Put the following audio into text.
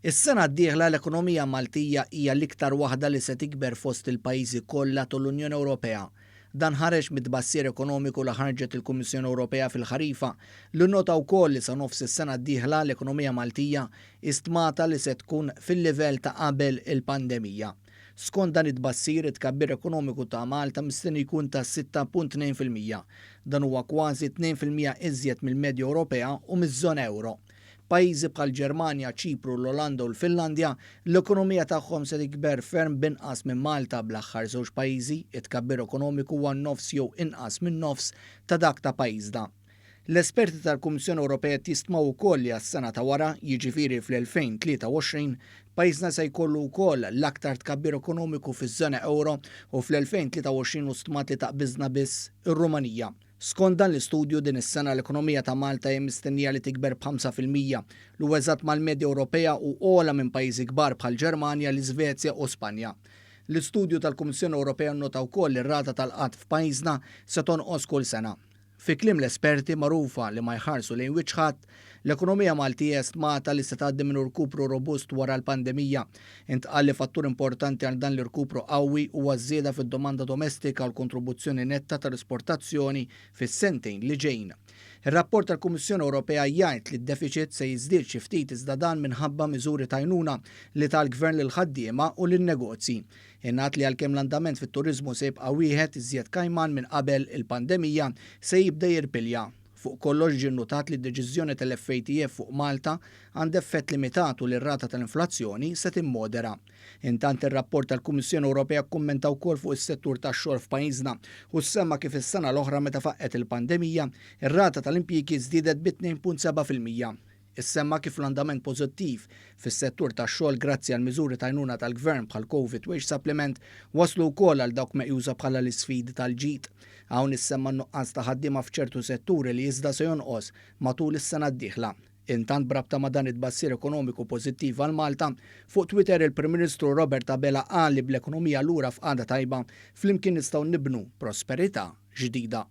Is-sena d-dieħla l-ekonomija Maltija hija l-iktar waħda li se tikber fost il-pajjiżi kollha tal-Unjoni Ewropea. Dan ħareġ mit-tbassir ekonomiku li ħarġet il-Kummissjoni Ewropea fil-ħarifa li nnota wkoll li sa nofs is-sena d-dieħla l-ekonomija Maltija istmata li se tkun fil-livell ta' qabel il-pandemija. Skont dan it-tbassir it-tkabbir ekonomiku ta' Malta mistenni jkun ta' 6.2%. Dan huwa kważi 2% iżjed mill-medja Ewropea u miż-żona euro. Pajjiżi bħall-Ġermanja, Ċipru, l-Olanda u l-Finlandja l-ekonomija tagħhom se tikber ferm binqas minn Malta bl-aħħar żewġ pajjiżi, it-tkabbir ekonomiku huwa n-nofs jew inqas min-nofs ta' dak ta' pajjiżna. L-esperti tal-Kummissjoni Ewropea jistmaw ukoll li għas-sena ta' wara, jiġifieri fl-2023, pajjiżna se jkollu wkoll l-aktar tkabbir ekonomiku fiż-żona euro u fl-2023 stmat li taqbiżna biss ir-Rumanija. Skont dan l-istudju din is-sena l-ekonomija ta' Malta hija mistennija li tikber b'5% li huwa eżatt mal-medja Ewropea u ogħla minn pajjiżi kbar bħall-Ġermanja, l-Iżvezja u Spanja. L-istudju tal-Kummissjoni Ewropea nnota wkoll ir-rata tal-qatt f'pajjiżna se tonqos kull sena. Fi kliem l-esperti magħrufa li ma jħarsu lejn wiċċ l-ekonomija Maltija stmata li se tgħaddi minn rkupru robust wara l-pandemija. Intqal li fattur importanti għal dan l-irkupru qawwi huwa żieda fid-domanda domestika u l-kontribuzzjoni netta tal-esportazzjoni fis-sentejn li ġejjin. Ir-rapport tal-Kummissjoni Ewropea jgħid li d-deficit se jiżdied xi ftit iżda dan minħabba miżuri ta' għajnuna li tal-Gvern lil ħaddiema u lin-negozji. Ingħad li għalkemm l-andament fit-turiżmu se jibqa' wieħed iżjed kajman minn qabel il-pandemija se jibda jirpilja. Fuq kollox ġie nnotat li d-deċiżjoni tal-FATF fuq Malta għandha effett limitat u li r-rata tal-inflazzjoni se timmodera. Intant ir-rapport tal-Kummissjoni Ewropea kummenta wkoll fuq is-settur tax-xogħol f'pajjiżna u semma kif is-sena l-oħra meta faqqet il-pandemija, ir-rata tal-impjiegi żdiedet b'2.7%. Issemma kif l-andament pożittiv fis-settur tax-xogħol grazzi għal miżuri ta' għajnuna tal-Gvern bħal Covid Wage Supplement waslu wkoll għal dawk meqjuża bħala l-isfidi tal-ġid. Hawn issemma n-nuqqas ta' ħaddiema f'ċertu setturi li iżda se jonqos matul is-sena d-dieħla. Intant brabta ma' dan it-tbassir ekonomiku pożittiv għal Malta, fuq Twitter il-Prim Ministru Robert Abela qal li bl-ekonomija lura f'qagħda tajba flimkien nistgħu nibnu prosperità ġdida.